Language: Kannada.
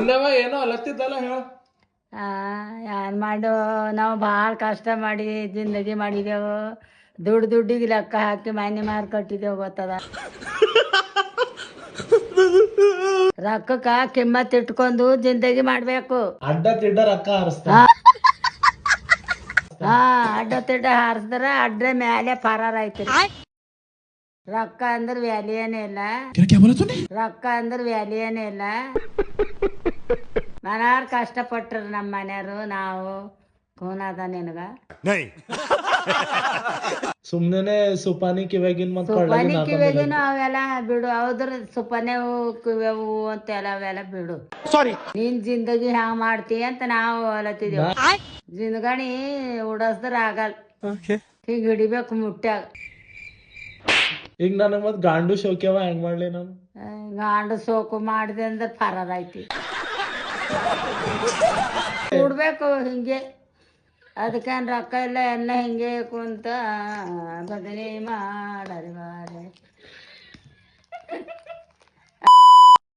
ಅಲ್ಲವ ಏನೋ ಅಲತ್ತಿದ್ದಲ್ಲ ಹೇಳ. ಏನ್ ಮಾಡು, ನಾವು ಭಾಳ ಕಷ್ಟ ಮಾಡಿ ಜಿಂದಗಿ ಮಾಡಿದೆವು. ದುಡ್ಡಿಗೆ ಲೆಕ್ಕ ಹಾಕಿ ಮನೆ ಮಾರಿ ಕಟ್ಟಿದೆವು ಗೊತ್ತದ. ರೊಕ್ಕಕ್ಕ ಕಿಮ್ಮತ್ ಇಟ್ಕೊಂಡು ಜಿಂದಗಿ ಮಾಡ್ಬೇಕು. ಅಡ್ಡ ತಿಡ್ಡ ರೊಕ್ಕ ಹರಿಸ್ತ. ಅಡ್ಡ ತಿಡ್ಡ ಹಾರಿಸಿದ್ರ ಅಡ್ಡ ಮ್ಯಾಲೆ ಪರಾರ ಐತಿ. ರೊಕ್ಕ ಅಂದ್ರ ವ್ಯಾಲಿ ಏನೇ ಇಲ್ಲ. ರೊಕ್ಕ ಅಂದ್ರ ವ್ಯಾಲಿ ಏನೇ ಇಲ್ಲ. ಮನಾರ್ ಕಷ್ಟಪಟ್ರ ನಮ್ಮ ಮನೆಯವರು, ನಾವು ಕೂನದ ನಿನಗ. ಸುಮ್ನೆ ಸುಪಾನಿ ಕಿವ್ಯಾಗಿನ್ ಸುಪಾನಿ ಕಿವೆಗಿನ ಅವೆಲ್ಲ ಬಿಡು. ಹೌದ್ರ ಸುಪಾನೆ ಕಿವೆವು ಅಂತೆಲ್ಲ ಅವೆಲ್ಲ ಬಿಡು. ನೀನ್ ಜಿಂದಗಿ ಹ್ಯಾಂಗ ಮಾಡ್ತೀಯ ಅಂತ ನಾವು ಅಲತ್ತಿದೇವು. ಜಿಂದಗಾಣಿ ಉಡಸ್ದ್ರ ಆಗಲ್. ಹಿಂಗ್ ಹಿಡಿಬೇಕು ಮುಟ್ಟ್ಯಾಗ. ಈಗ ನನಗ್ ಮತ್ ಗಾಂಡು ಶೋಕ್ಯವ ಹೆಂಗ್ ಮಾಡ್ಲಿ ನಾನು? ಗಾಂಡು ಸೋಕು ಮಾಡಿದೆ ಅಂದ್ರೆ ಫರಾರ ಐತಿ. ಕೂಡ್ಬೇಕು ಹಿಂಗೆ. ಅದಕ್ಕೇನು ರೊಕ್ಕ ಇಲ್ಲ, ಎಲ್ಲ ಹಿಂಗೆ ಕುಂತ ಬದನೆ ಮಾಡರಿ.